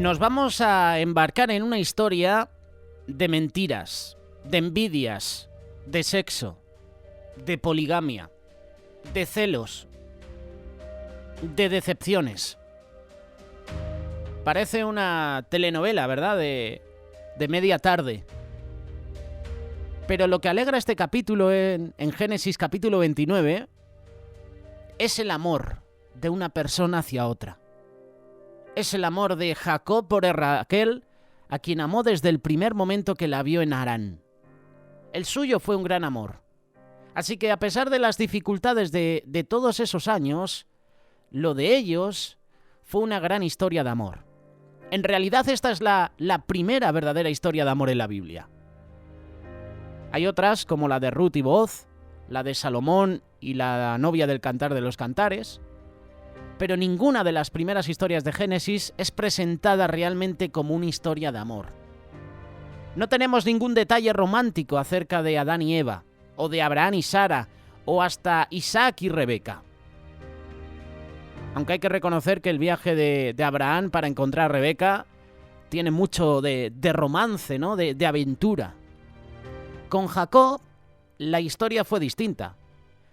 Nos vamos a embarcar en una historia de mentiras, de envidias, de sexo, de poligamia, de celos, de decepciones. Parece una telenovela, ¿verdad? De media tarde. Pero lo que alegra este capítulo en Génesis capítulo 29 es el amor de una persona hacia otra. Es el amor de Jacob por Raquel, a quien amó desde el primer momento que la vio en Harán. El suyo fue un gran amor. Así que a pesar de las dificultades de todos esos años, lo de ellos fue una gran historia de amor. En realidad esta es la primera verdadera historia de amor en la Biblia. Hay otras como la de Ruth y Booz, la de Salomón y la novia del Cantar de los Cantares, pero ninguna de las primeras historias de Génesis es presentada realmente como una historia de amor. No tenemos ningún detalle romántico acerca de Adán y Eva, o de Abraham y Sara, o hasta Isaac y Rebeca. Aunque hay que reconocer que el viaje de Abraham para encontrar a Rebeca tiene mucho de romance, ¿no? de aventura. Con Jacob, la historia fue distinta.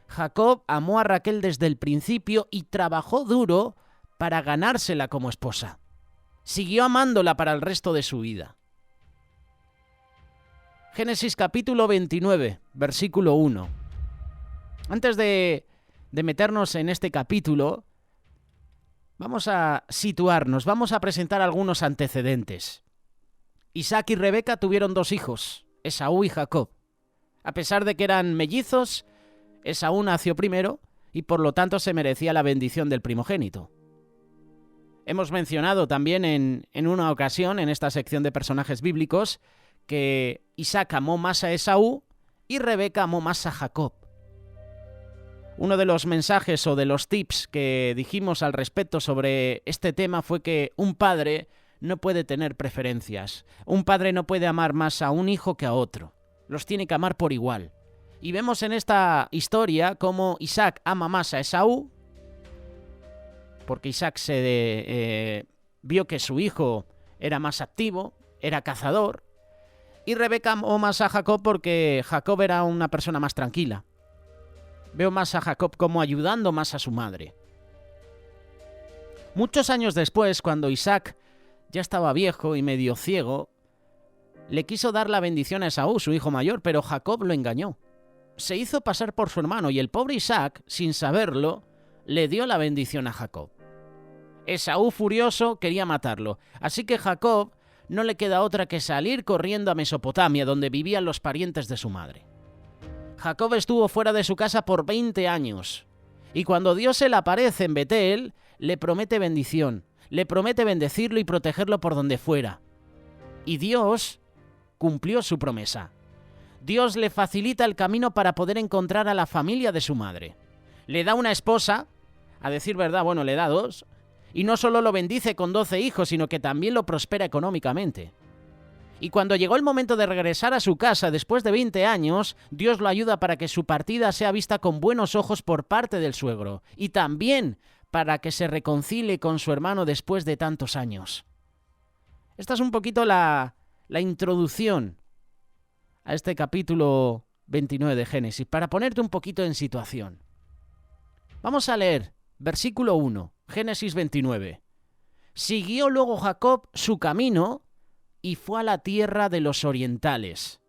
Jacob amó a Raquel desde el principio y trabajó duro para ganársela como esposa. Siguió amándola para el resto de su vida. Génesis capítulo 29, versículo 1. Antes de meternos en este capítulo, vamos a situarnos, vamos a presentar algunos antecedentes. Isaac y Rebeca tuvieron 2 hijos, Esaú y Jacob. A pesar de que eran mellizos, Esaú nació primero y por lo tanto se merecía la bendición del primogénito. Hemos mencionado también en una ocasión, en esta sección de personajes bíblicos, que Isaac amó más a Esaú y Rebeca amó más a Jacob. Uno de los mensajes o de los tips que dijimos al respecto sobre este tema fue que un padre no puede tener preferencias. Un padre no puede amar más a un hijo que a otro. Los tiene que amar por igual. Y vemos en esta historia cómo Isaac ama más a Esaú, porque Isaac vio que su hijo era más activo, era cazador, y Rebeca amó más a Jacob porque Jacob era una persona más tranquila. Veo más a Jacob como ayudando más a su madre. Muchos años después, cuando Isaac ya estaba viejo y medio ciego, le quiso dar la bendición a Esaú, su hijo mayor, pero Jacob lo engañó. Se hizo pasar por su hermano y el pobre Isaac, sin saberlo, le dio la bendición a Jacob. Esaú, furioso, quería matarlo, así que Jacob no le queda otra que salir corriendo a Mesopotamia, donde vivían los parientes de su madre. Jacob estuvo fuera de su casa por 20 años, y cuando Dios se le aparece en Betel, le promete bendición, le promete bendecirlo y protegerlo por donde fuera. Y Dios cumplió su promesa. Dios le facilita el camino para poder encontrar a la familia de su madre. Le da una esposa, a decir verdad, bueno, le da 2, y no solo lo bendice con 12 hijos, sino que también lo prospera económicamente. Y cuando llegó el momento de regresar a su casa después de 20 años, Dios lo ayuda para que su partida sea vista con buenos ojos por parte del suegro, y también para que se reconcilie con su hermano después de tantos años. Esta es un poquito la introducción a este capítulo 29 de Génesis, para ponerte un poquito en situación. Vamos a leer versículo 1, Génesis 29. Siguió luego Jacob su camino y fue a la tierra de los orientales.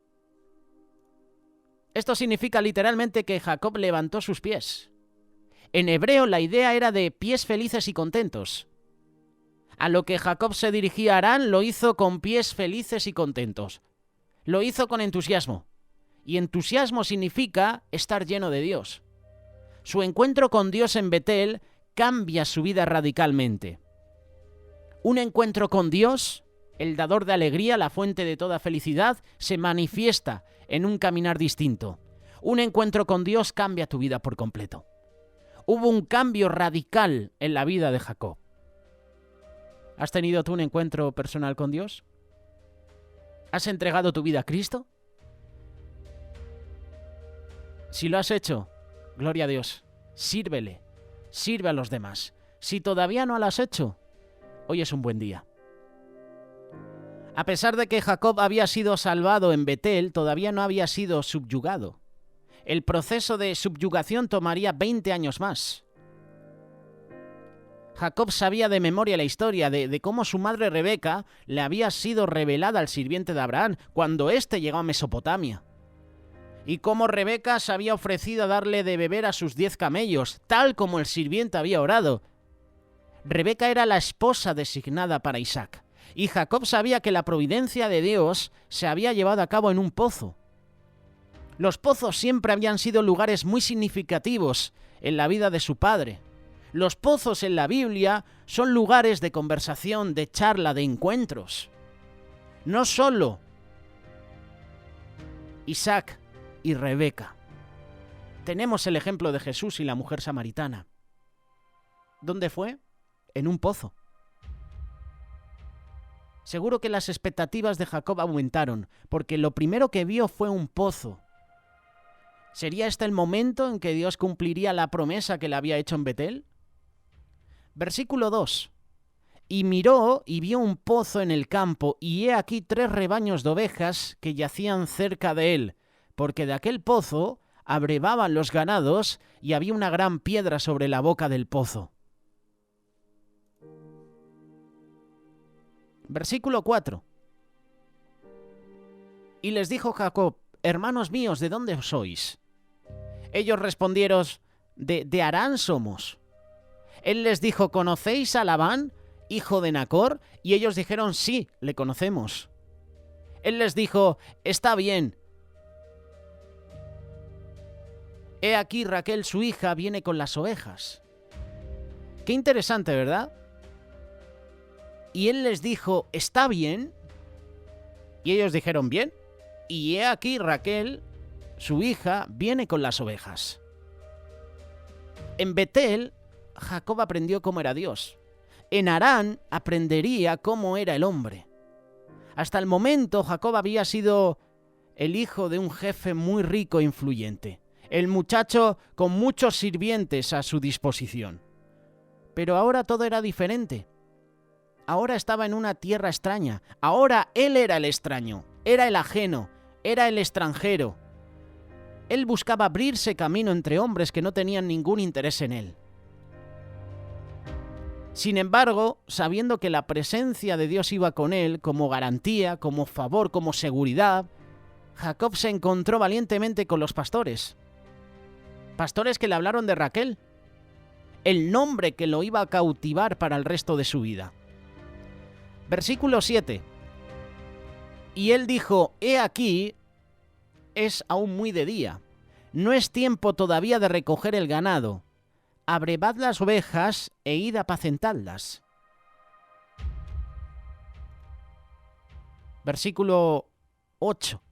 Esto significa literalmente que Jacob levantó sus pies. En hebreo la idea era de pies felices y contentos. A lo que Jacob se dirigía a Harán lo hizo con pies felices y contentos. Lo hizo con entusiasmo. Y entusiasmo significa estar lleno de Dios. Su encuentro con Dios en Betel cambia su vida radicalmente. Un encuentro con Dios, el dador de alegría, la fuente de toda felicidad, se manifiesta en un caminar distinto. Un encuentro con Dios cambia tu vida por completo. Hubo un cambio radical en la vida de Jacob. ¿Has tenido tú un encuentro personal con Dios? ¿Has entregado tu vida a Cristo? Si lo has hecho, gloria a Dios, sírvele, sirve a los demás. Si todavía no lo has hecho, hoy es un buen día. A pesar de que Jacob había sido salvado en Betel, todavía no había sido subyugado. El proceso de subyugación tomaría 20 años más. Jacob sabía de memoria la historia de cómo su madre Rebeca le había sido revelada al sirviente de Abraham cuando éste llegó a Mesopotamia. Y cómo Rebeca se había ofrecido a darle de beber a sus 10 camellos, tal como el sirviente había orado. Rebeca era la esposa designada para Isaac, y Jacob sabía que la providencia de Dios se había llevado a cabo en un pozo. Los pozos siempre habían sido lugares muy significativos en la vida de su padre. Los pozos en la Biblia son lugares de conversación, de charla, de encuentros. No solo Isaac y Rebeca. Tenemos el ejemplo de Jesús y la mujer samaritana. ¿Dónde fue? En un pozo. Seguro que las expectativas de Jacob aumentaron, porque lo primero que vio fue un pozo. ¿Sería este el momento en que Dios cumpliría la promesa que le había hecho en Betel? Versículo 2. Y miró y vio un pozo en el campo, y he aquí 3 rebaños de ovejas que yacían cerca de él, porque de aquel pozo abrevaban los ganados, y había una gran piedra sobre la boca del pozo. Versículo 4. Y les dijo Jacob: hermanos míos, ¿de dónde sois? Ellos respondieron: de Harán somos. Él les dijo: ¿conocéis a Labán, hijo de Nacor? Y ellos dijeron: sí, le conocemos. Él les dijo: está bien. He aquí Raquel, su hija, viene con las ovejas. Qué interesante, ¿verdad? Y él les dijo: está bien. Y ellos dijeron: bien. Y he aquí Raquel, su hija, viene con las ovejas. En Betel, Jacob aprendió cómo era Dios. En Harán aprendería cómo era el hombre. Hasta el momento, Jacob había sido el hijo de un jefe muy rico e influyente. El muchacho con muchos sirvientes a su disposición. Pero ahora todo era diferente. Ahora estaba en una tierra extraña. Ahora él era el extraño, era el ajeno, era el extranjero. Él buscaba abrirse camino entre hombres que no tenían ningún interés en él. Sin embargo, sabiendo que la presencia de Dios iba con él como garantía, como favor, como seguridad, Jacob se encontró valientemente con los pastores. Pastores que le hablaron de Raquel, el nombre que lo iba a cautivar para el resto de su vida. Versículo 7. Y él dijo: he aquí, es aún muy de día. No es tiempo todavía de recoger el ganado. Abrevad las ovejas e id a apacentadlas. Versículo 8.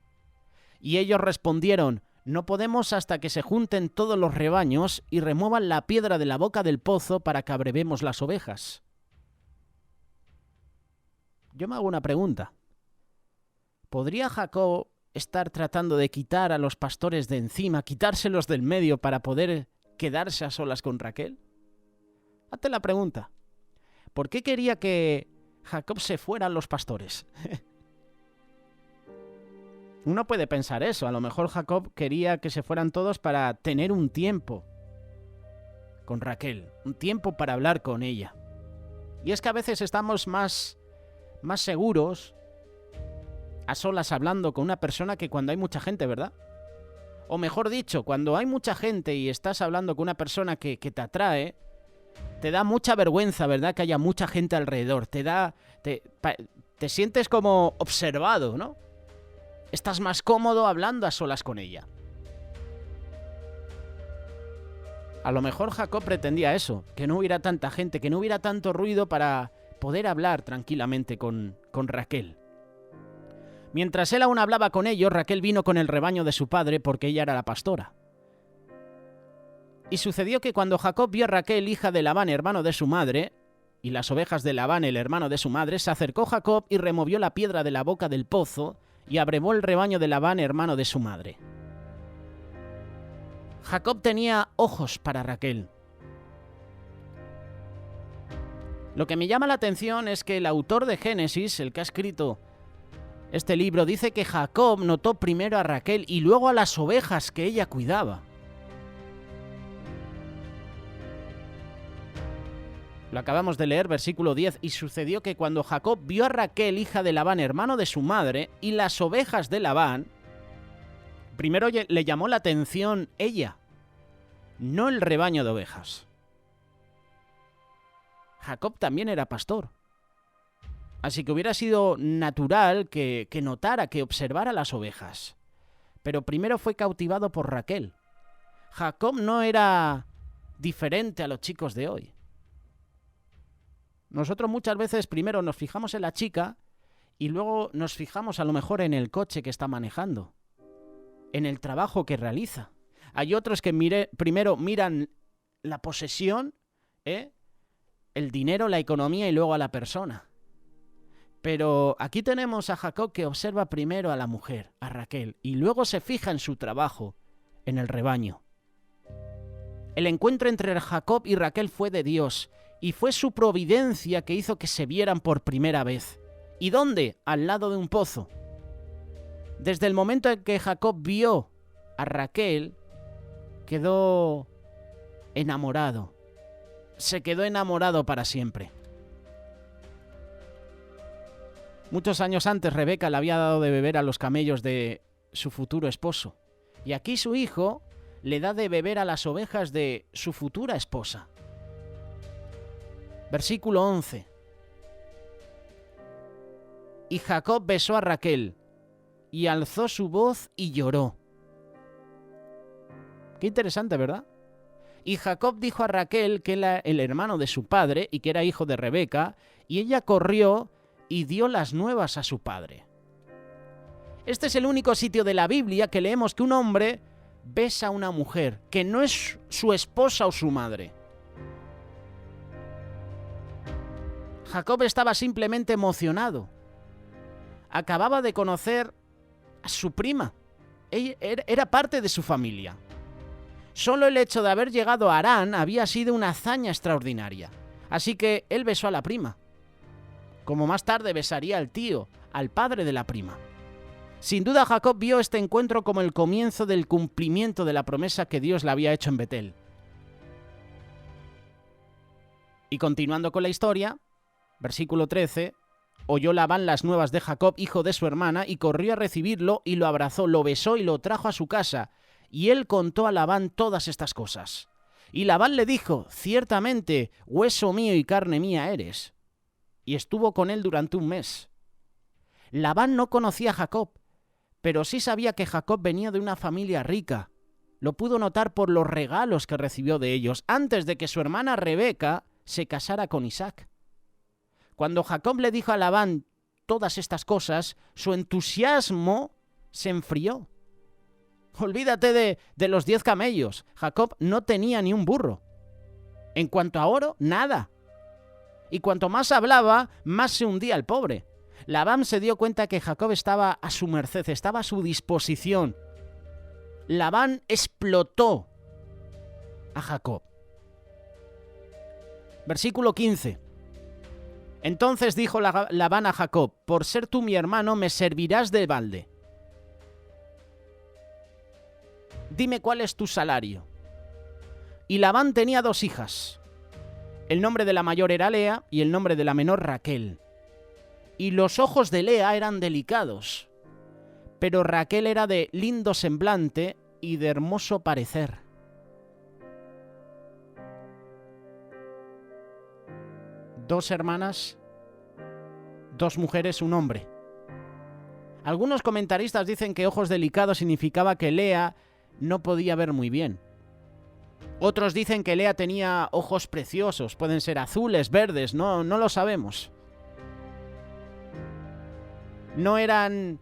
Y ellos respondieron: no podemos hasta que se junten todos los rebaños y remuevan la piedra de la boca del pozo para que abrevemos las ovejas. Yo me hago una pregunta. ¿Podría Jacob estar tratando de quitar a los pastores de encima, quitárselos del medio para poder quedarse a solas con Raquel? Hazte la pregunta. ¿Por qué quería que Jacob se fueran los pastores? Uno puede pensar eso. A lo mejor Jacob quería que se fueran todos para tener un tiempo con Raquel, un tiempo para hablar con ella. Y es que a veces estamos más seguros a solas hablando con una persona que cuando hay mucha gente, ¿verdad? O mejor dicho, cuando hay mucha gente y estás hablando con una persona que te atrae, te da mucha vergüenza, ¿verdad? Que haya mucha gente alrededor. Te sientes como observado, ¿no? Estás más cómodo hablando a solas con ella. A lo mejor Jacob pretendía eso, que no hubiera tanta gente, que no hubiera tanto ruido para poder hablar tranquilamente con Raquel. Mientras él aún hablaba con ellos, Raquel vino con el rebaño de su padre porque ella era la pastora. Y sucedió que cuando Jacob vio a Raquel, hija de Labán, hermano de su madre, y las ovejas de Labán, el hermano de su madre, se acercó Jacob y removió la piedra de la boca del pozo y abrevó el rebaño de Labán, hermano de su madre. Jacob tenía ojos para Raquel. Lo que me llama la atención es que el autor de Génesis, el que ha escrito Este libro dice que Jacob notó primero a Raquel y luego a las ovejas que ella cuidaba. Lo acabamos de leer, versículo 10. Y sucedió que cuando Jacob vio a Raquel, hija de Labán, hermano de su madre, y las ovejas de Labán, primero le llamó la atención ella, no el rebaño de ovejas. Jacob también era pastor. Así que hubiera sido natural que notara, que observara las ovejas. Pero primero fue cautivado por Raquel. Jacob no era diferente a los chicos de hoy. Nosotros muchas veces primero nos fijamos en la chica y luego nos fijamos a lo mejor en el coche que está manejando, en el trabajo que realiza. Hay otros que primero miran la posesión, el dinero, la economía y luego a la persona. Pero aquí tenemos a Jacob que observa primero a la mujer, a Raquel, y luego se fija en su trabajo, en el rebaño. El encuentro entre Jacob y Raquel fue de Dios, y fue su providencia que hizo que se vieran por primera vez. ¿Y dónde? Al lado de un pozo. Desde el momento en que Jacob vio a Raquel, quedó enamorado. Se quedó enamorado para siempre. Muchos años antes, Rebeca le había dado de beber a los camellos de su futuro esposo. Y aquí su hijo le da de beber a las ovejas de su futura esposa. Versículo 11. Y Jacob besó a Raquel, y alzó su voz y lloró. Qué interesante, ¿verdad? Y Jacob dijo a Raquel que era el hermano de su padre y que era hijo de Rebeca, y ella corrió y dio las nuevas a su padre. Este es el único sitio de la Biblia que leemos que un hombre besa a una mujer, que no es su esposa o su madre. Jacob estaba simplemente emocionado. Acababa de conocer a su prima. Ella era parte de su familia. Solo el hecho de haber llegado a Harán había sido una hazaña extraordinaria. Así que él besó a la prima, como más tarde besaría al tío, al padre de la prima. Sin duda Jacob vio este encuentro como el comienzo del cumplimiento de la promesa que Dios le había hecho en Betel. Y continuando con la historia, versículo 13, oyó Labán las nuevas de Jacob, hijo de su hermana, y corrió a recibirlo y lo abrazó, lo besó y lo trajo a su casa. Y él contó a Labán todas estas cosas. Y Labán le dijo, ciertamente, hueso mío y carne mía eres. Y estuvo con él durante un mes. Labán no conocía a Jacob, pero sí sabía que Jacob venía de una familia rica. Lo pudo notar por los regalos que recibió de ellos antes de que su hermana Rebeca se casara con Isaac. Cuando Jacob le dijo a Labán todas estas cosas, su entusiasmo se enfrió. Olvídate de los 10 camellos. Jacob no tenía ni un burro. En cuanto a oro, nada. Y cuanto más hablaba, más se hundía el pobre. Labán se dio cuenta que Jacob estaba a su merced, estaba a su disposición. Labán explotó a Jacob. Versículo 15. Entonces dijo Labán a Jacob, por ser tú mi hermano, me servirás de balde. Dime cuál es tu salario. Y Labán tenía 2 hijas. El nombre de la mayor era Lea y el nombre de la menor Raquel. Y los ojos de Lea eran delicados, pero Raquel era de lindo semblante y de hermoso parecer. Dos hermanas, 2 mujeres, un hombre. Algunos comentaristas dicen que ojos delicados significaba que Lea no podía ver muy bien. Otros dicen que Lea tenía ojos preciosos, pueden ser azules, verdes, no lo sabemos. No eran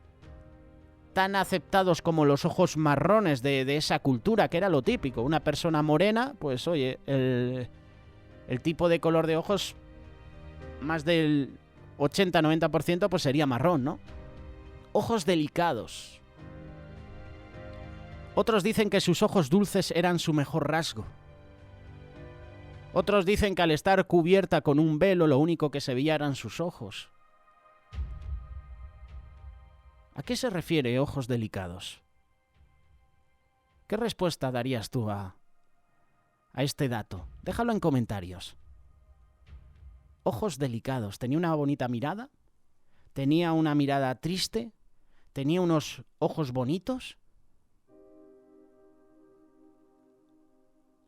tan aceptados como los ojos marrones de esa cultura, que era lo típico. Una persona morena, pues oye, el tipo de color de ojos, más del 80-90% pues sería marrón, ¿no? Ojos delicados. Otros dicen que sus ojos dulces eran su mejor rasgo. Otros dicen que al estar cubierta con un velo, lo único que se veía eran sus ojos. ¿A qué se refiere ojos delicados? ¿Qué respuesta darías tú a este dato? Déjalo en comentarios. Ojos delicados. ¿Tenía una bonita mirada? ¿Tenía una mirada triste? ¿Tenía unos ojos bonitos?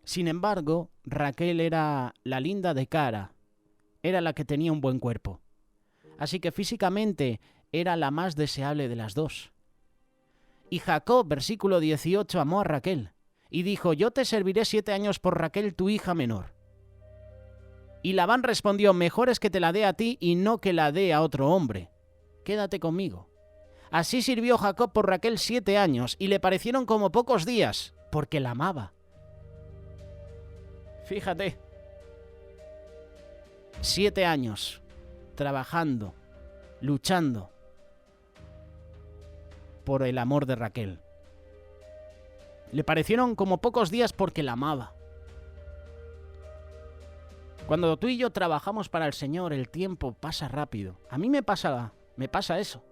Sin embargo, Raquel era la linda de cara, era la que tenía un buen cuerpo. Así que físicamente era la más deseable de las dos. Y Jacob, versículo 18, amó a Raquel y dijo: yo te serviré 7 años por Raquel, tu hija menor. Y Labán respondió: mejor es que te la dé a ti y no que la dé a otro hombre. Quédate conmigo. Así sirvió Jacob por Raquel 7 años y le parecieron como pocos días, porque la amaba. Fíjate, 7 años trabajando, luchando por el amor de Raquel. Le parecieron como pocos días porque la amaba. Cuando tú y yo trabajamos para el Señor, el tiempo pasa rápido. A mí me pasa eso.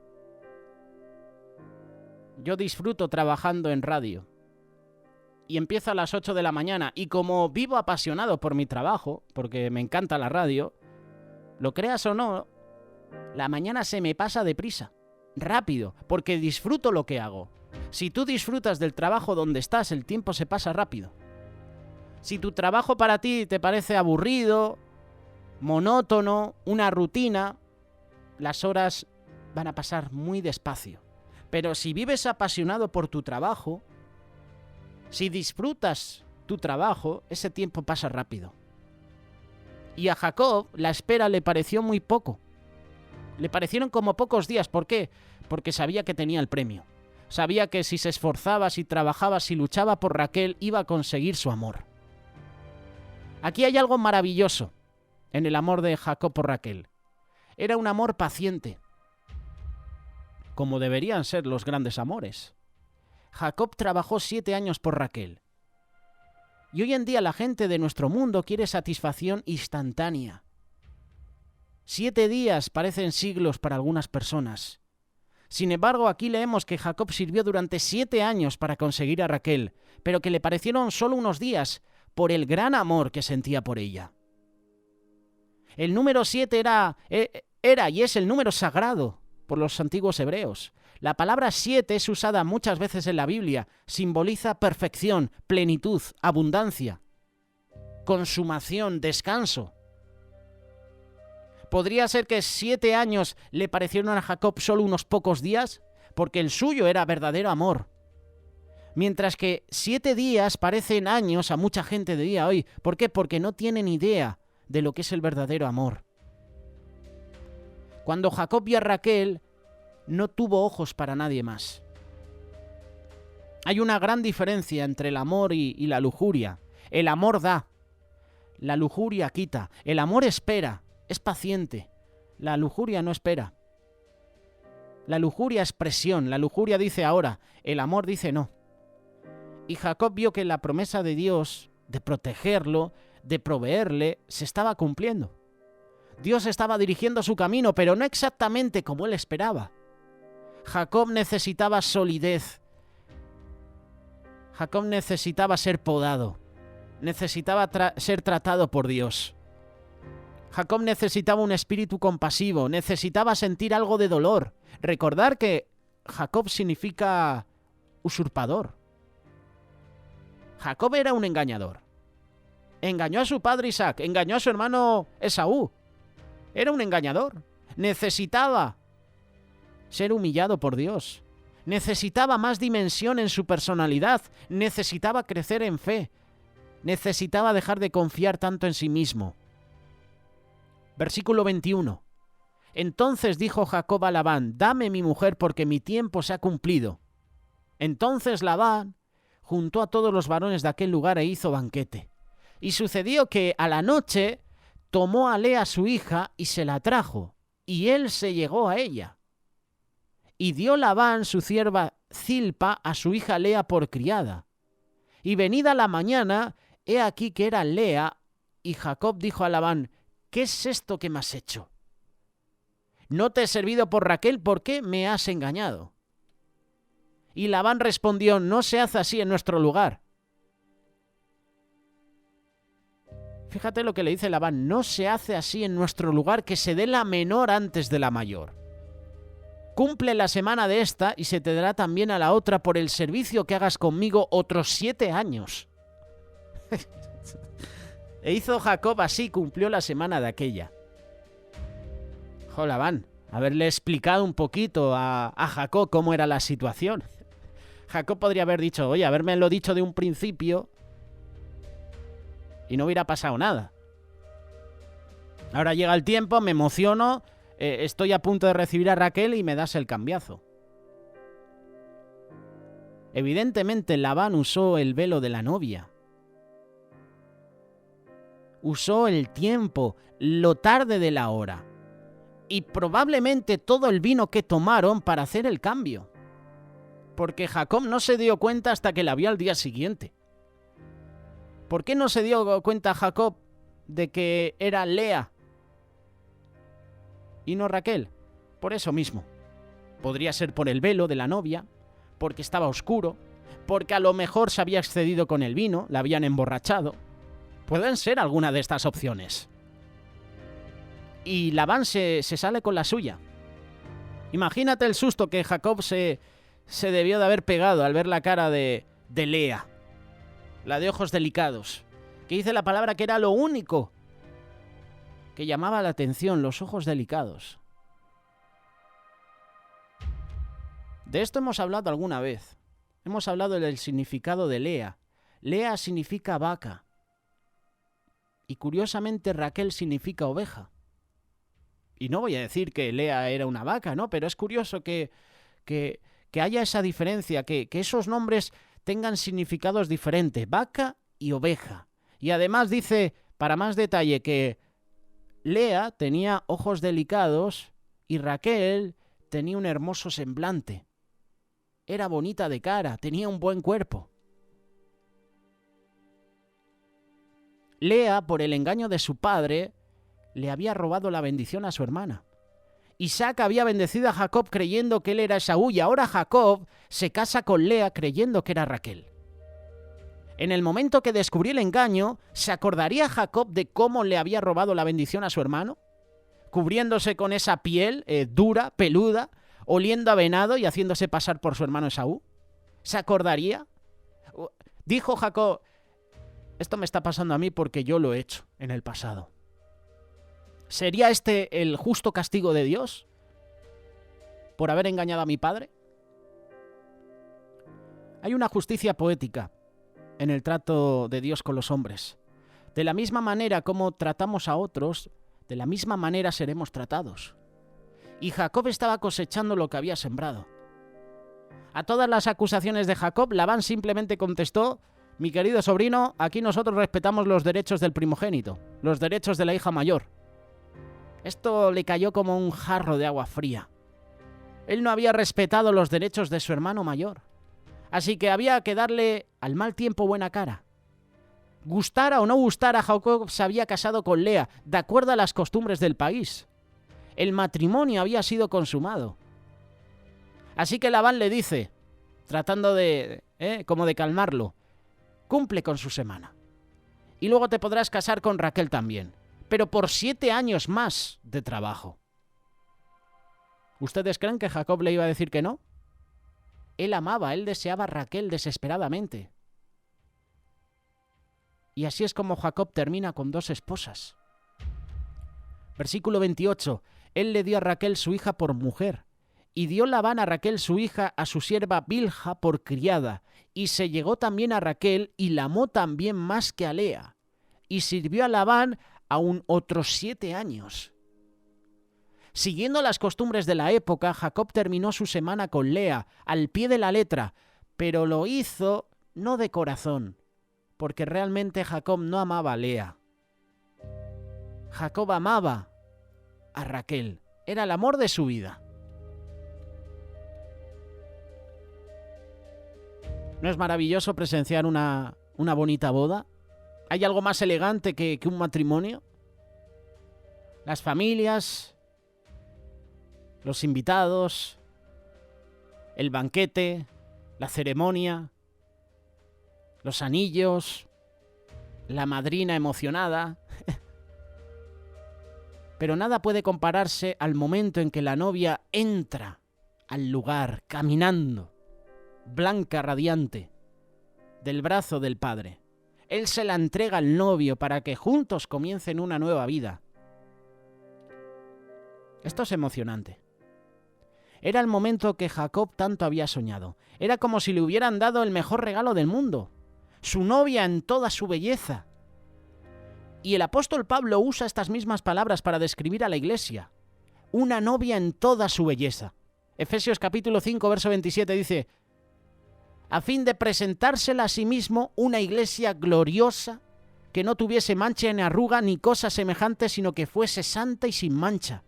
Yo disfruto trabajando en radio. Y empiezo a las 8 de la mañana. Y como vivo apasionado por mi trabajo, porque me encanta la radio, lo creas o no, la mañana se me pasa deprisa, rápido, porque disfruto lo que hago. Si tú disfrutas del trabajo donde estás, el tiempo se pasa rápido. Si tu trabajo para ti te parece aburrido, monótono, una rutina, las horas van a pasar muy despacio. Pero si vives apasionado por tu trabajo, si disfrutas tu trabajo, ese tiempo pasa rápido. Y a Jacob la espera le pareció muy poco. Le parecieron como pocos días. ¿Por qué? Porque sabía que tenía el premio. Sabía que si se esforzaba, si trabajaba, si luchaba por Raquel, iba a conseguir su amor. Aquí hay algo maravilloso en el amor de Jacob por Raquel. Era un amor paciente, como deberían ser los grandes amores. Jacob trabajó 7 años por Raquel. Y hoy en día la gente de nuestro mundo quiere satisfacción instantánea. 7 días parecen siglos para algunas personas. Sin embargo, aquí leemos que Jacob sirvió durante 7 años para conseguir a Raquel, pero que le parecieron solo unos días por el gran amor que sentía por ella. El número 7 era y es el número sagrado por los antiguos hebreos. La palabra 7 es usada muchas veces en la Biblia. Simboliza perfección, plenitud, abundancia, consumación, descanso. ¿Podría ser que 7 años le parecieron a Jacob solo unos pocos días? Porque el suyo era verdadero amor. Mientras que 7 días parecen años a mucha gente de día hoy. ¿Por qué? Porque no tienen idea de lo que es el verdadero amor. Cuando Jacob vio a Raquel, no tuvo ojos para nadie más. Hay una gran diferencia entre el amor y la lujuria. El amor da, la lujuria quita. El amor espera, es paciente. La lujuria no espera. La lujuria es presión, la lujuria dice ahora, el amor dice no. Y Jacob vio que la promesa de Dios de protegerlo, de proveerle, se estaba cumpliendo. Dios estaba dirigiendo su camino, pero no exactamente como él esperaba. Jacob necesitaba solidez. Jacob necesitaba ser podado. Necesitaba ser tratado por Dios. Jacob necesitaba un espíritu compasivo. Necesitaba sentir algo de dolor. Recordar que Jacob significa usurpador. Jacob era un engañador. Engañó a su padre Isaac. Engañó a su hermano Esaú. Era un engañador. Necesitaba ser humillado por Dios. Necesitaba más dimensión en su personalidad. Necesitaba crecer en fe. Necesitaba dejar de confiar tanto en sí mismo. Versículo 21. Entonces dijo Jacob a Labán: dame mi mujer porque mi tiempo se ha cumplido. Entonces Labán juntó a todos los varones de aquel lugar e hizo banquete. Y sucedió que a la noche tomó a Lea su hija y se la trajo, y él se llegó a ella. Y dio Labán su sierva Zilpa a su hija Lea por criada. Y venida la mañana, he aquí que era Lea, y Jacob dijo a Labán: ¿qué es esto que me has hecho? No te he servido por Raquel, ¿por qué me has engañado? Y Labán respondió: no se hace así en nuestro lugar. Fíjate lo que le dice Labán: no se hace así en nuestro lugar, que se dé la menor antes de la mayor. Cumple la semana de esta y se te dará también a la otra por el servicio que hagas conmigo otros 7 años. E hizo Jacob así, cumplió la semana de aquella. Labán, haberle explicado un poquito a Jacob cómo era la situación. Jacob podría haber dicho: oye, habérmelo dicho de un principio y no hubiera pasado nada. Ahora llega el tiempo, me emociono, estoy a punto de recibir a Raquel y me das el cambiazo. Evidentemente Labán usó el velo de la novia. Usó el tiempo, lo tarde de la hora. Y probablemente todo el vino que tomaron para hacer el cambio. Porque Jacob no se dio cuenta hasta que la vio al día siguiente. ¿Por qué no se dio cuenta Jacob de que era Lea y no Raquel? Por eso mismo. Podría ser por el velo de la novia, porque estaba oscuro, porque a lo mejor se había excedido con el vino, la habían emborrachado. Pueden ser alguna de estas opciones. Y Labán se sale con la suya. Imagínate el susto que Jacob se debió de haber pegado al ver la cara de Lea, la de ojos delicados, que dice la palabra que era lo único que llamaba la atención, los ojos delicados. De esto hemos hablado alguna vez. Hemos hablado del significado de Lea. Lea significa vaca. Y curiosamente Raquel significa oveja. Y no voy a decir que Lea era una vaca, ¿no? Pero es curioso que haya esa diferencia, que esos nombres tengan significados diferentes, vaca y oveja. Y además dice, para más detalle, que Lea tenía ojos delicados y Raquel tenía un hermoso semblante. Era bonita de cara, tenía un buen cuerpo. Lea, por el engaño de su padre, le había robado la bendición a su hermana. Isaac había bendecido a Jacob creyendo que él era Esaú y ahora Jacob se casa con Lea creyendo que era Raquel. En el momento que descubrió el engaño, ¿se acordaría Jacob de cómo le había robado la bendición a su hermano? Cubriéndose con esa piel dura, peluda, oliendo a venado y haciéndose pasar por su hermano Esaú. ¿Se acordaría? Dijo Jacob: esto me está pasando a mí porque yo lo he hecho en el pasado. ¿Sería este el justo castigo de Dios por haber engañado a mi padre? Hay una justicia poética en el trato de Dios con los hombres. De la misma manera como tratamos a otros, de la misma manera seremos tratados. Y Jacob estaba cosechando lo que había sembrado. A todas las acusaciones de Jacob, Labán simplemente contestó: mi querido sobrino, aquí nosotros respetamos los derechos del primogénito, los derechos de la hija mayor. Esto le cayó como un jarro de agua fría. Él no había respetado los derechos de su hermano mayor. Así que había que darle al mal tiempo buena cara. Gustara o no gustara, Jacob se había casado con Lea, de acuerdo a las costumbres del país. El matrimonio había sido consumado. Así que Labán le dice, tratando como de calmarlo: cumple con su semana. Y luego te podrás casar con Raquel también, pero por 7 años más de trabajo. ¿Ustedes creen que Jacob le iba a decir que no? Él amaba, él deseaba a Raquel desesperadamente. Y así es como Jacob termina con 2 esposas. Versículo 28. Él le dio a Raquel su hija por mujer, y dio Labán a Raquel su hija a su sierva Bilha por criada, y se llegó también a Raquel y la amó también más que a Lea, y sirvió a Labán aún otros 7 años. Siguiendo las costumbres de la época, Jacob terminó su semana con Lea, al pie de la letra, pero lo hizo no de corazón, porque realmente Jacob no amaba a Lea. Jacob amaba a Raquel, era el amor de su vida. ¿No es maravilloso presenciar una bonita boda? ¿Hay algo más elegante que un matrimonio? Las familias, los invitados, el banquete, la ceremonia, los anillos, la madrina emocionada. Pero nada puede compararse al momento en que la novia entra al lugar caminando, blanca, radiante, del brazo del padre. Él se la entrega al novio para que juntos comiencen una nueva vida. Esto es emocionante. Era el momento que Jacob tanto había soñado. Era como si le hubieran dado el mejor regalo del mundo, su novia en toda su belleza. Y el apóstol Pablo usa estas mismas palabras para describir a la iglesia. Una novia en toda su belleza. Efesios capítulo 5, verso 27 dice: a fin de presentársela a sí mismo una iglesia gloriosa, que no tuviese mancha ni arruga ni cosa semejante, sino que fuese santa y sin mancha.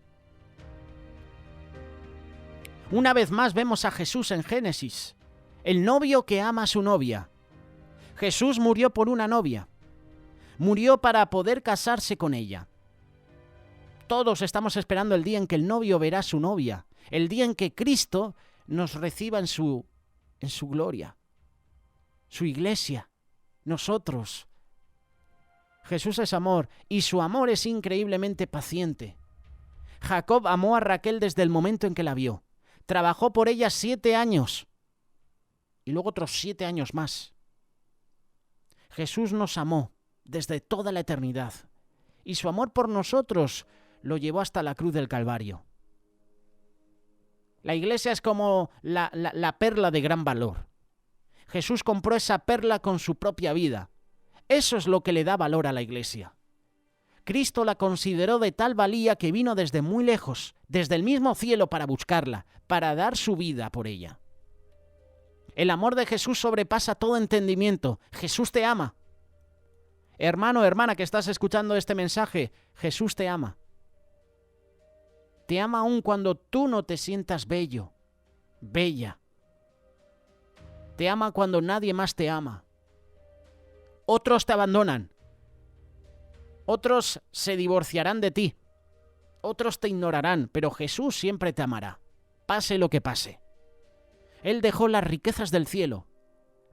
Una vez más vemos a Jesús en Génesis, el novio que ama a su novia. Jesús murió por una novia. Murió para poder casarse con ella. Todos estamos esperando el día en que el novio verá a su novia, el día en que Cristo nos reciba en su gloria, su iglesia, nosotros. Jesús es amor y su amor es increíblemente paciente. Jacob amó a Raquel desde el momento en que la vio. Trabajó por ella 7 años y luego otros 7 años más. Jesús nos amó desde toda la eternidad y su amor por nosotros lo llevó hasta la cruz del Calvario. La iglesia es como la perla de gran valor. Jesús compró esa perla con su propia vida. Eso es lo que le da valor a la iglesia. Cristo la consideró de tal valía que vino desde muy lejos, desde el mismo cielo para buscarla, para dar su vida por ella. El amor de Jesús sobrepasa todo entendimiento. Jesús te ama. Hermano, hermana que estás escuchando este mensaje, Jesús te ama. Te ama aun cuando tú no te sientas bello, bella. Te ama cuando nadie más te ama. Otros te abandonan. Otros se divorciarán de ti. Otros te ignorarán, pero Jesús siempre te amará, pase lo que pase. Él dejó las riquezas del cielo,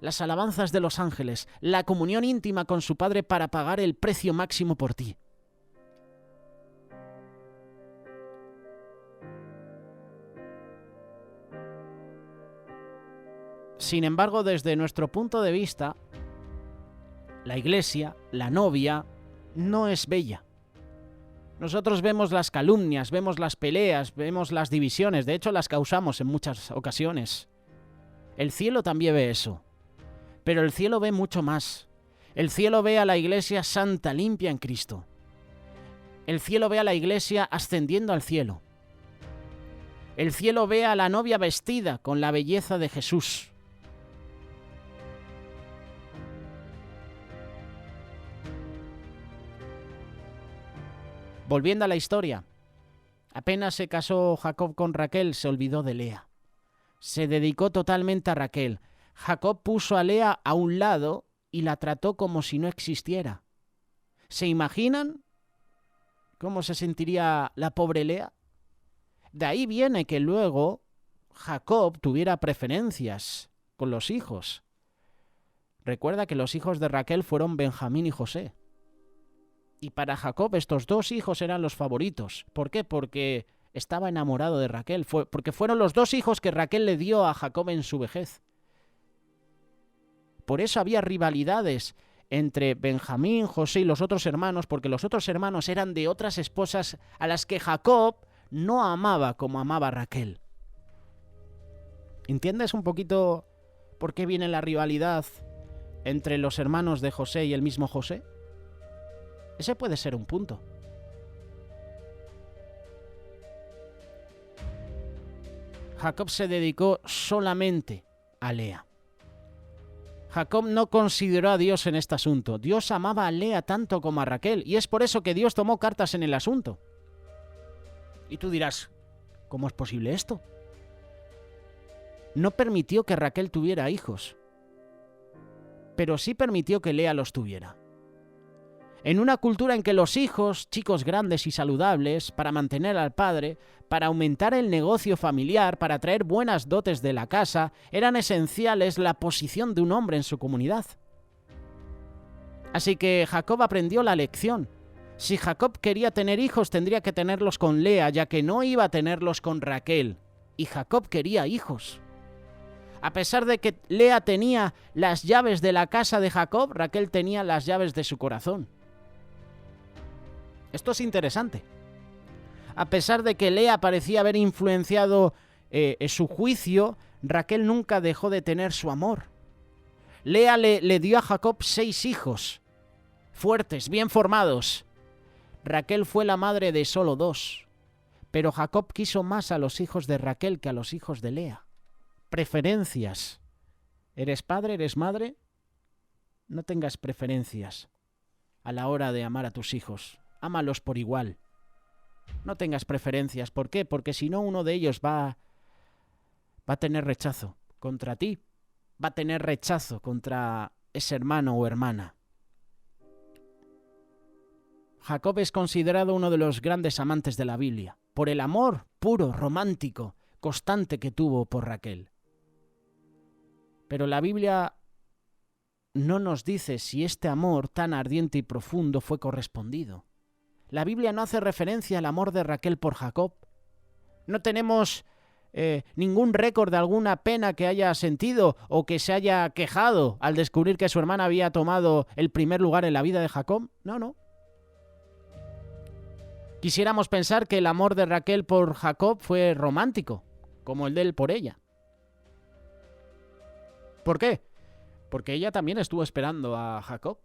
las alabanzas de los ángeles, la comunión íntima con su Padre para pagar el precio máximo por ti. Sin embargo, desde nuestro punto de vista, la iglesia, la novia, no es bella. Nosotros vemos las calumnias, vemos las peleas, vemos las divisiones, de hecho las causamos en muchas ocasiones. El cielo también ve eso, pero el cielo ve mucho más. El cielo ve a la iglesia santa, limpia en Cristo. El cielo ve a la iglesia ascendiendo al cielo. El cielo ve a la novia vestida con la belleza de Jesús. Volviendo a la historia, apenas se casó Jacob con Raquel, se olvidó de Lea. Se dedicó totalmente a Raquel. Jacob puso a Lea a un lado y la trató como si no existiera. ¿Se imaginan cómo se sentiría la pobre Lea? De ahí viene que luego Jacob tuviera preferencias con los hijos. Recuerda que los hijos de Raquel fueron Benjamín y José. Y para Jacob estos 2 hijos eran los favoritos. ¿Por qué? Porque estaba enamorado de Raquel. Porque fueron los 2 hijos que Raquel le dio a Jacob en su vejez. Por eso había rivalidades entre Benjamín, José y los otros hermanos, porque los otros hermanos eran de otras esposas a las que Jacob no amaba como amaba a Raquel. ¿Entiendes un poquito por qué viene la rivalidad entre los hermanos de José y el mismo José? Ese puede ser un punto. Jacob se dedicó solamente a Lea. Jacob no consideró a Dios en este asunto. Dios amaba a Lea tanto como a Raquel, y es por eso que Dios tomó cartas en el asunto. Y tú dirás, ¿cómo es posible esto? No permitió que Raquel tuviera hijos, pero sí permitió que Lea los tuviera. En una cultura en que los hijos, chicos grandes y saludables, para mantener al padre, para aumentar el negocio familiar, para traer buenas dotes de la casa, eran esenciales la posición de un hombre en su comunidad. Así que Jacob aprendió la lección. Si Jacob quería tener hijos, tendría que tenerlos con Lea, ya que no iba a tenerlos con Raquel. Y Jacob quería hijos. A pesar de que Lea tenía las llaves de la casa de Jacob, Raquel tenía las llaves de su corazón. Esto es interesante. A pesar de que Lea parecía haber influenciado su juicio, Raquel nunca dejó de tener su amor. Lea le dio a Jacob 6 hijos, fuertes, bien formados. Raquel fue la madre de solo 2, pero Jacob quiso más a los hijos de Raquel que a los hijos de Lea. Preferencias. ¿Eres padre? ¿Eres madre? No tengas preferencias a la hora de amar a tus hijos. Ámalos por igual. No tengas preferencias. ¿Por qué? Porque si no, uno de ellos va a tener rechazo contra ti. Va a tener rechazo contra ese hermano o hermana. Jacob es considerado uno de los grandes amantes de la Biblia, por el amor puro, romántico, constante que tuvo por Raquel. Pero la Biblia no nos dice si este amor tan ardiente y profundo fue correspondido. La Biblia no hace referencia al amor de Raquel por Jacob. No tenemos ningún récord de alguna pena que haya sentido o que se haya quejado al descubrir que su hermana había tomado el primer lugar en la vida de Jacob. No. Quisiéramos pensar que el amor de Raquel por Jacob fue romántico, como el de él por ella. ¿Por qué? Porque ella también estuvo esperando a Jacob.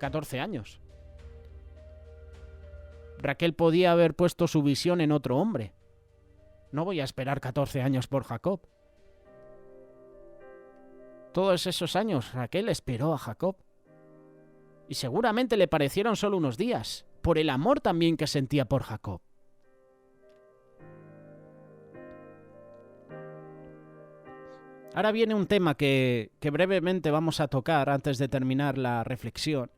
14 años. Raquel podía haber puesto su visión en otro hombre. No voy a esperar 14 años por Jacob. Todos esos años Raquel esperó a Jacob. Y seguramente le parecieron solo unos días, por el amor también que sentía por Jacob. Ahora viene un tema que brevemente vamos a tocar antes de terminar la reflexión.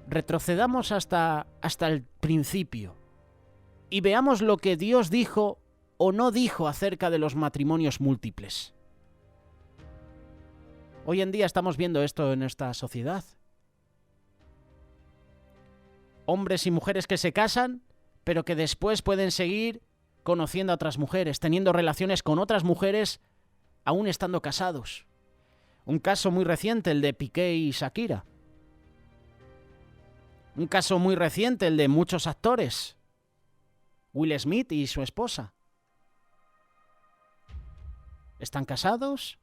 Retrocedamos hasta el principio y veamos lo que Dios dijo o no dijo acerca de los matrimonios múltiples. Hoy en día estamos viendo esto en esta sociedad. Hombres y mujeres que se casan, pero que después pueden seguir conociendo a otras mujeres, teniendo relaciones con otras mujeres, aún estando casados. Un caso muy reciente, el de Piqué y Shakira. Un caso muy reciente, el de muchos actores. Will Smith y su esposa. Están casados,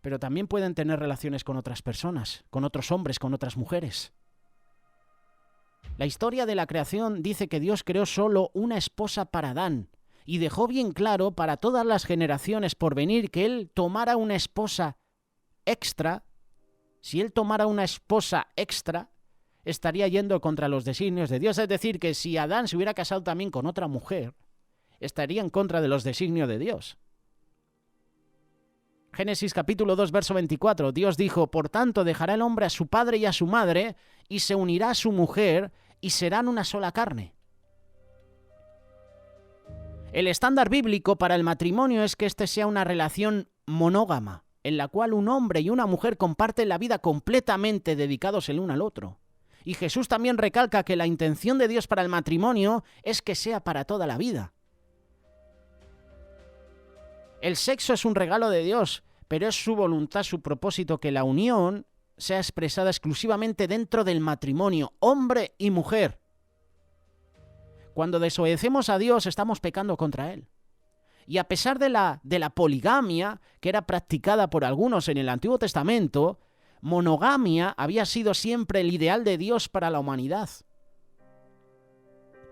pero también pueden tener relaciones con otras personas, con otros hombres, con otras mujeres. La historia de la creación dice que Dios creó solo una esposa para Adán y dejó bien claro para todas las generaciones por venir que él tomara una esposa extra. Si él tomara una esposa extra, estaría yendo contra los designios de Dios. Es decir, que si Adán se hubiera casado también con otra mujer, estaría en contra de los designios de Dios. Génesis capítulo 2, verso 24. Dios dijo: por tanto dejará el hombre a su padre y a su madre, y se unirá a su mujer, y serán una sola carne. El estándar bíblico para el matrimonio es que este sea una relación monógama, en la cual un hombre y una mujer comparten la vida completamente dedicados el uno al otro. Y Jesús también recalca que la intención de Dios para el matrimonio es que sea para toda la vida. El sexo es un regalo de Dios, pero es su voluntad, su propósito que la unión sea expresada exclusivamente dentro del matrimonio, hombre y mujer. Cuando desobedecemos a Dios, estamos pecando contra Él. Y a pesar de la poligamia, que era practicada por algunos en el Antiguo Testamento, monogamia había sido siempre el ideal de Dios para la humanidad.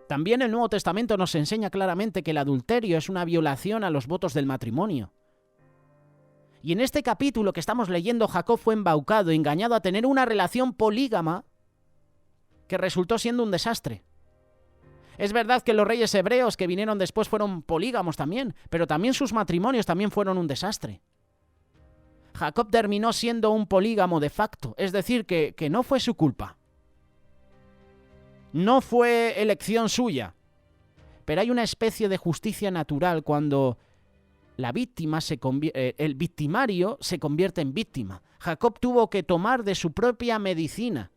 También el Nuevo Testamento nos enseña claramente que el adulterio es una violación a los votos del matrimonio. Y en este capítulo que estamos leyendo, Jacob fue embaucado, engañado a tener una relación polígama que resultó siendo un desastre. Es verdad que los reyes hebreos que vinieron después fueron polígamos también, pero también sus matrimonios también fueron un desastre. Jacob terminó siendo un polígamo de facto, es decir, que no fue su culpa. No fue elección suya. Pero hay una especie de justicia natural cuando la víctima el victimario se convierte en víctima. Jacob tuvo que tomar de su propia medicina.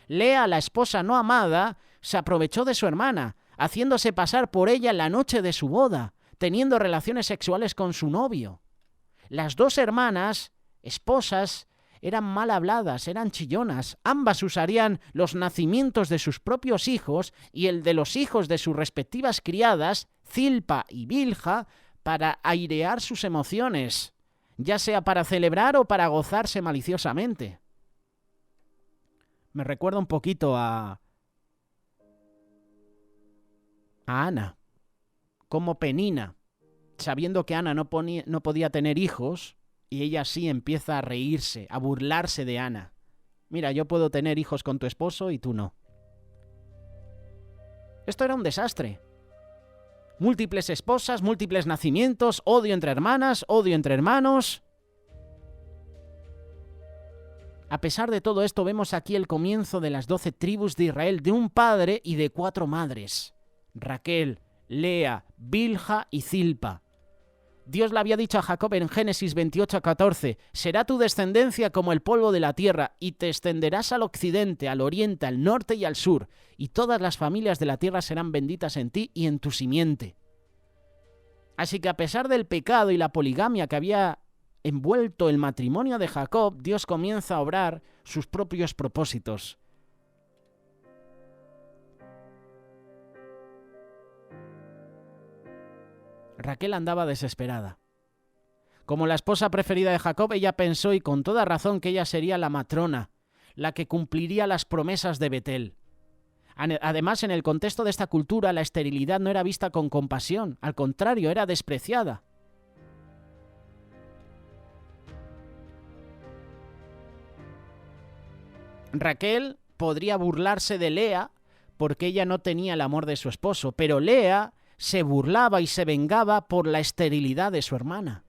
Lea, la esposa no amada, se aprovechó de su hermana, haciéndose pasar por ella en la noche de su boda, teniendo relaciones sexuales con su novio. Las dos hermanas, esposas, eran mal habladas, eran chillonas. Ambas usarían los nacimientos de sus propios hijos y el de los hijos de sus respectivas criadas, Zilpa y Bilha, para airear sus emociones, ya sea para celebrar o para gozarse maliciosamente. Me recuerda un poquito a Ana, como Penina, sabiendo que Ana no podía tener hijos, y ella sí empieza a reírse, a burlarse de Ana. Mira, yo puedo tener hijos con tu esposo y tú no. Esto era un desastre. Múltiples esposas, múltiples nacimientos, odio entre hermanas, odio entre hermanos. A pesar de todo esto, vemos aquí el comienzo de las 12 tribus de Israel, de un padre y de 4 madres: Raquel, Lea, Bilha y Zilpa. Dios le había dicho a Jacob en Génesis 28:14: será tu descendencia como el polvo de la tierra, y te extenderás al occidente, al oriente, al norte y al sur, y todas las familias de la tierra serán benditas en ti y en tu simiente. Así que a pesar del pecado y la poligamia que había envuelto el matrimonio de Jacob, Dios comienza a obrar sus propios propósitos. Raquel andaba desesperada. Como la esposa preferida de Jacob, ella pensó, y con toda razón, que ella sería la matrona, la que cumpliría las promesas de Betel. Además, en el contexto de esta cultura, la esterilidad no era vista con compasión, al contrario, era despreciada. Raquel podría burlarse de Lea porque ella no tenía el amor de su esposo, pero Lea se burlaba y se vengaba por la esterilidad de su hermana.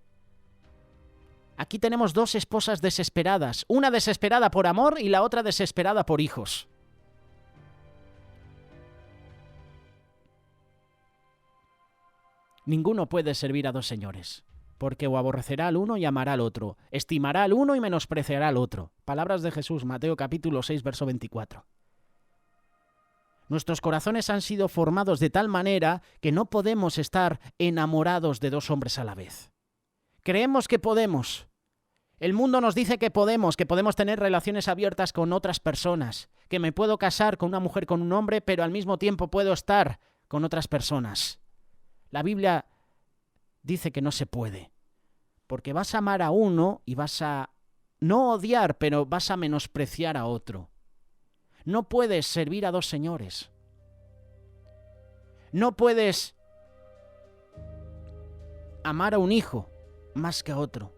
Aquí tenemos 2 esposas desesperadas, una desesperada por amor y la otra desesperada por hijos. Ninguno puede servir a 2 señores, porque o aborrecerá al uno y amará al otro, estimará al uno y menospreciará al otro. Palabras de Jesús, Mateo capítulo 6, verso 24. Nuestros corazones han sido formados de tal manera que no podemos estar enamorados de 2 hombres a la vez. Creemos que podemos. El mundo nos dice que podemos tener relaciones abiertas con otras personas, que me puedo casar con una mujer, con un hombre, pero al mismo tiempo puedo estar con otras personas. La Biblia dice que no se puede, porque vas a amar a uno y vas a no odiar, pero vas a menospreciar a otro. No puedes servir a 2 señores. No puedes amar a un hijo más que a otro.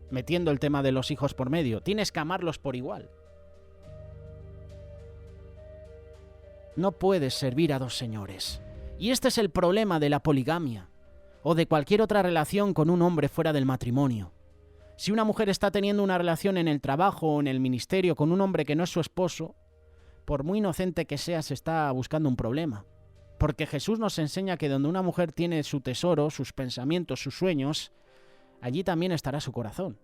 Metiendo el tema de los hijos por medio. Tienes que amarlos por igual. No puedes servir a 2 señores. Y este es el problema de la poligamia o de cualquier otra relación con un hombre fuera del matrimonio. Si una mujer está teniendo una relación en el trabajo o en el ministerio con un hombre que no es su esposo, por muy inocente que sea, se está buscando un problema. Porque Jesús nos enseña que donde una mujer tiene su tesoro, sus pensamientos, sus sueños, allí también estará su corazón.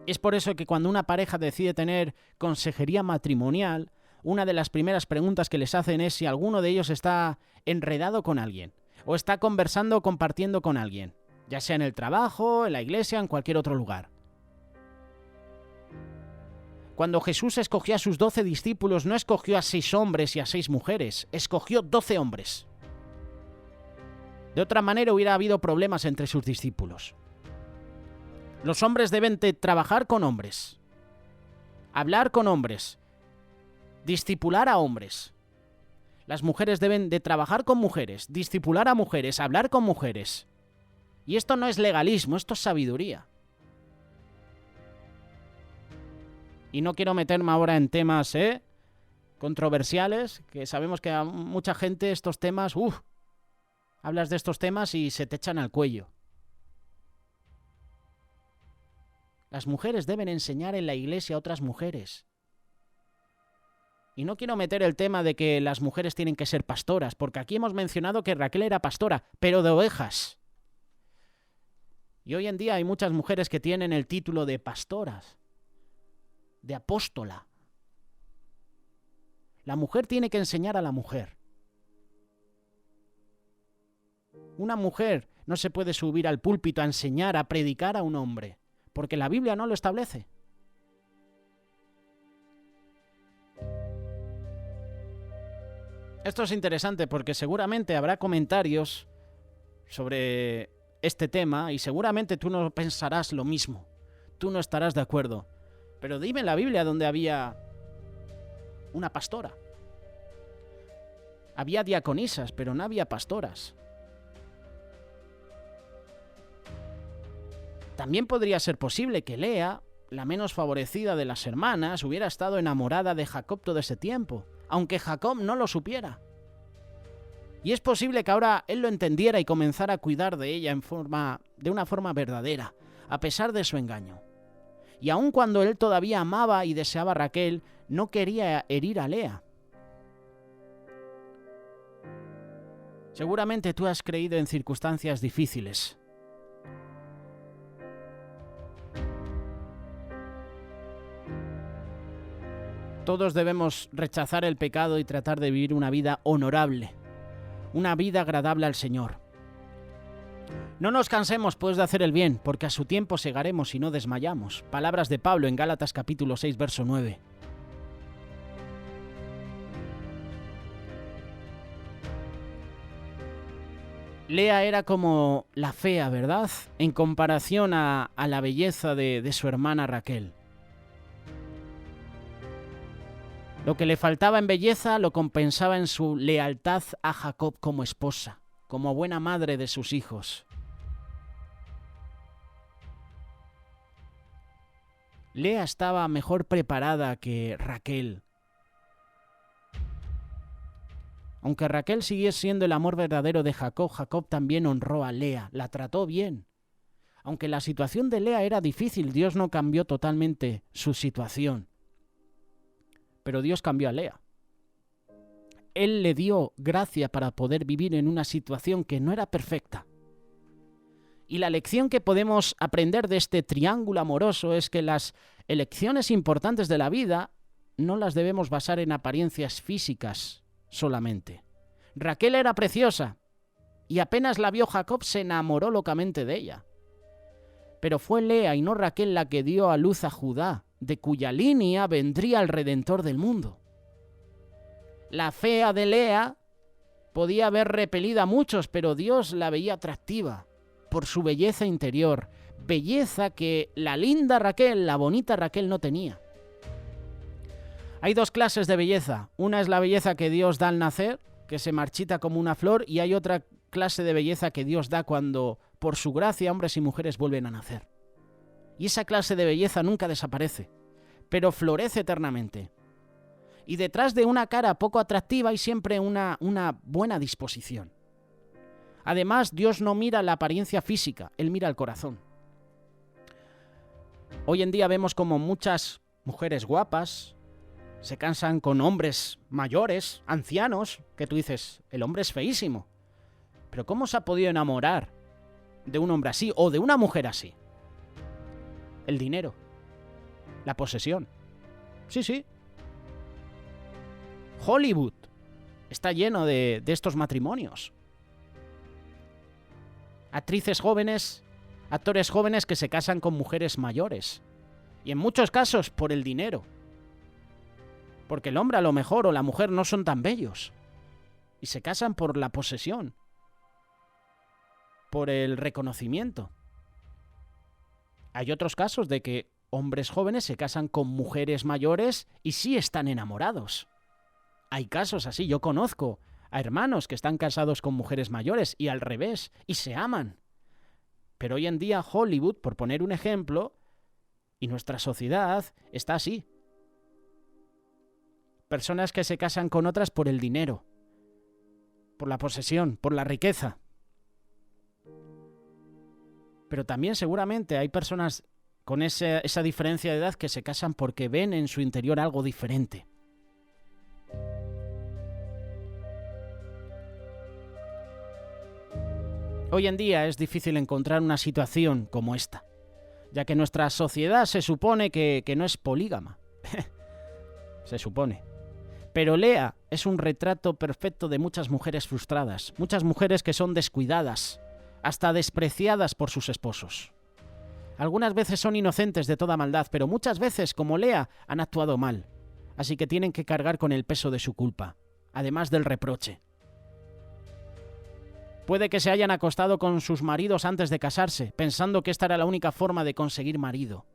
Es por eso que cuando una pareja decide tener consejería matrimonial, una de las primeras preguntas que les hacen es si alguno de ellos está enredado con alguien, o está conversando o compartiendo con alguien, ya sea en el trabajo, en la iglesia, en cualquier otro lugar. Cuando Jesús escogió a sus 12 discípulos, no escogió a 6 hombres y a 6 mujeres, escogió 12 hombres. De otra manera hubiera habido problemas entre sus discípulos. Los hombres deben de trabajar con hombres, hablar con hombres, discipular a hombres. Las mujeres deben de trabajar con mujeres, discipular a mujeres, hablar con mujeres. Y esto no es legalismo, esto es sabiduría. Y no quiero meterme ahora en temas controversiales, que sabemos que a mucha gente estos temas, hablas de estos temas y se te echan al cuello. Las mujeres deben enseñar en la iglesia a otras mujeres. Y no quiero meter el tema de que las mujeres tienen que ser pastoras, porque aquí hemos mencionado que Raquel era pastora, pero de ovejas. Y hoy en día hay muchas mujeres que tienen el título de pastoras, de apóstola. La mujer tiene que enseñar a la mujer. Una mujer no se puede subir al púlpito a enseñar, a predicar a un hombre, porque la Biblia no lo establece. Esto es interesante porque seguramente habrá comentarios sobre este tema y seguramente tú no pensarás lo mismo. Tú no estarás de acuerdo. Pero dime en la Biblia donde había una pastora. Había diaconisas, pero no había pastoras. También podría ser posible que Lea, la menos favorecida de las hermanas, hubiera estado enamorada de Jacob todo ese tiempo, aunque Jacob no lo supiera. Y es posible que ahora él lo entendiera y comenzara a cuidar de ella de una forma verdadera, a pesar de su engaño. Y aun cuando él todavía amaba y deseaba a Raquel, no quería herir a Lea. Seguramente tú has creído en circunstancias difíciles. Todos debemos rechazar el pecado y tratar de vivir una vida honorable, una vida agradable al Señor. No nos cansemos pues de hacer el bien, porque a su tiempo segaremos y no desmayamos. Palabras de Pablo en Gálatas capítulo 6, verso 9. Lea era como la fea, ¿verdad?, en comparación a la belleza de su hermana Raquel. Lo que le faltaba en belleza lo compensaba en su lealtad a Jacob como esposa, como buena madre de sus hijos. Lea estaba mejor preparada que Raquel. Aunque Raquel siguiese siendo el amor verdadero de Jacob, Jacob también honró a Lea, la trató bien. Aunque la situación de Lea era difícil, Dios no cambió totalmente su situación. Pero Dios cambió a Lea. Él le dio gracia para poder vivir en una situación que no era perfecta. Y la lección que podemos aprender de este triángulo amoroso es que las elecciones importantes de la vida no las debemos basar en apariencias físicas solamente. Raquel era preciosa y apenas la vio Jacob se enamoró locamente de ella. Pero fue Lea y no Raquel la que dio a luz a Judá, de cuya línea vendría el Redentor del mundo. La fea de Lea podía haber repelido a muchos, pero Dios la veía atractiva por su belleza interior, belleza que la linda Raquel, la bonita Raquel no tenía. Hay dos clases de belleza. Una es la belleza que Dios da al nacer, que se marchita como una flor, y hay otra clase de belleza que Dios da cuando, por su gracia, hombres y mujeres vuelven a nacer. Y esa clase de belleza nunca desaparece, pero florece eternamente. Y detrás de una cara poco atractiva hay siempre una buena disposición. Además, Dios no mira la apariencia física, Él mira el corazón. Hoy en día vemos como muchas mujeres guapas se casan con hombres mayores, ancianos, que tú dices, el hombre es feísimo. Pero ¿cómo se ha podido enamorar de un hombre así o de una mujer así? El dinero, la posesión. Sí. Hollywood está lleno de estos matrimonios. Actrices jóvenes, actores jóvenes que se casan con mujeres mayores. Y en muchos casos por el dinero. Porque el hombre a lo mejor o la mujer no son tan bellos. Y se casan por la posesión. Por el reconocimiento. Hay otros casos de que hombres jóvenes se casan con mujeres mayores y sí están enamorados. Hay casos así, yo conozco a hermanos que están casados con mujeres mayores y al revés, y se aman. Pero hoy en día Hollywood, por poner un ejemplo, y nuestra sociedad está así. Personas que se casan con otras por el dinero, por la posesión, por la riqueza. Pero también seguramente hay personas con esa diferencia de edad, que se casan porque ven en su interior algo diferente. Hoy en día es difícil encontrar una situación como esta, ya que nuestra sociedad se supone que no es polígama. Se supone. Pero Lea es un retrato perfecto de muchas mujeres frustradas, muchas mujeres que son descuidadas, hasta despreciadas por sus esposos. Algunas veces son inocentes de toda maldad, pero muchas veces, como Lea, han actuado mal, así que tienen que cargar con el peso de su culpa, además del reproche. Puede que se hayan acostado con sus maridos antes de casarse, pensando que esta era la única forma de conseguir marido.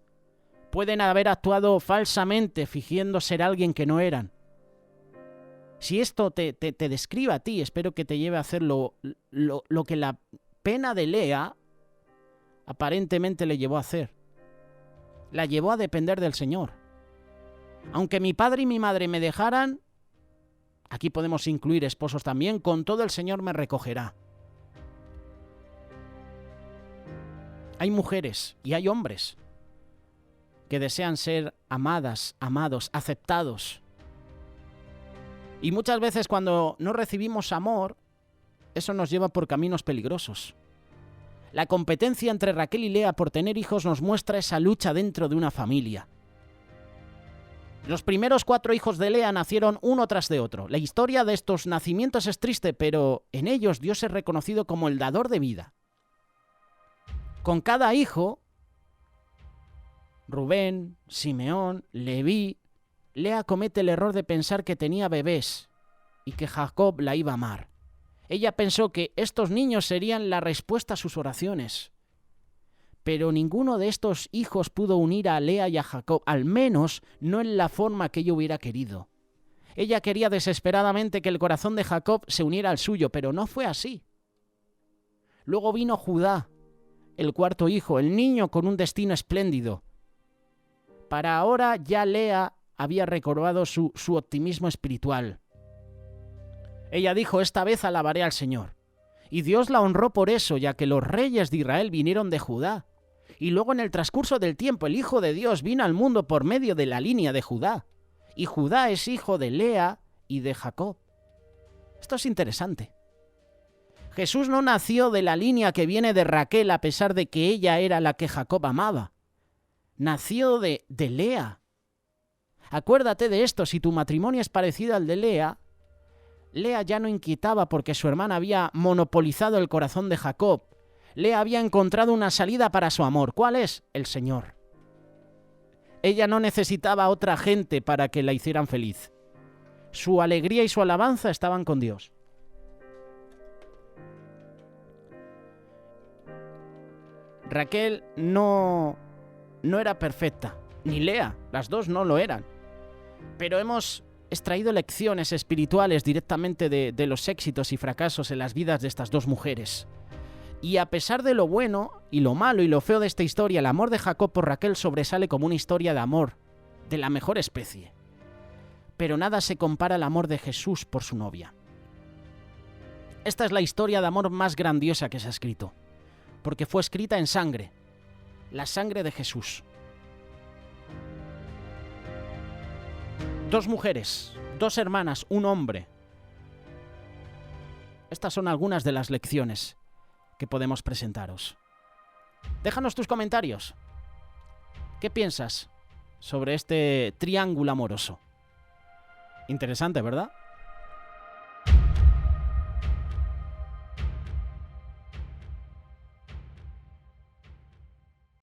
Pueden haber actuado falsamente, fingiendo ser alguien que no eran. Si esto te describe a ti, espero que te lleve a hacer lo que la pena de Lea aparentemente le llevó a hacer. La llevó a depender del Señor. Aunque mi padre y mi madre me dejaran, aquí podemos incluir esposos también, con todo el Señor me recogerá. Hay mujeres y hay hombres que desean ser amadas, amados, aceptados. Y muchas veces cuando no recibimos amor, eso nos lleva por caminos peligrosos. La competencia entre Raquel y Lea por tener hijos nos muestra esa lucha dentro de una familia. Los primeros 4 hijos de Lea nacieron uno tras de otro. La historia de estos nacimientos es triste, pero en ellos Dios es reconocido como el dador de vida. Con cada hijo, Rubén, Simeón, Leví, Lea comete el error de pensar que tenía bebés y que Jacob la iba a amar. Ella pensó que estos niños serían la respuesta a sus oraciones. Pero ninguno de estos hijos pudo unir a Lea y a Jacob, al menos no en la forma que ella hubiera querido. Ella quería desesperadamente que el corazón de Jacob se uniera al suyo, pero no fue así. Luego vino Judá, el 4.º hijo, el niño con un destino espléndido. Para ahora ya Lea había recobrado su optimismo espiritual. Ella dijo: esta vez alabaré al Señor. Y Dios la honró por eso, ya que los reyes de Israel vinieron de Judá. Y luego en el transcurso del tiempo el Hijo de Dios vino al mundo por medio de la línea de Judá. Y Judá es hijo de Lea y de Jacob. Esto es interesante. Jesús no nació de la línea que viene de Raquel, a pesar de que ella era la que Jacob amaba. Nació de Lea. Acuérdate de esto: si tu matrimonio es parecido al de Lea, Lea ya no inquietaba porque su hermana había monopolizado el corazón de Jacob. Lea había encontrado una salida para su amor. ¿Cuál es? El Señor. Ella no necesitaba a otra gente para que la hicieran feliz. Su alegría y su alabanza estaban con Dios. Raquel no era perfecta, ni Lea, las dos no lo eran. Pero hemos extraído lecciones espirituales directamente de los éxitos y fracasos en las vidas de estas dos mujeres. Y a pesar de lo bueno y lo malo y lo feo de esta historia, el amor de Jacob por Raquel sobresale como una historia de amor, de la mejor especie. Pero nada se compara al amor de Jesús por su novia. Esta es la historia de amor más grandiosa que se ha escrito, porque fue escrita en sangre, la sangre de Jesús. 2 mujeres, 2 hermanas, un hombre. Estas son algunas de las lecciones que podemos presentaros. Déjanos tus comentarios. ¿Qué piensas sobre este triángulo amoroso? Interesante, ¿verdad?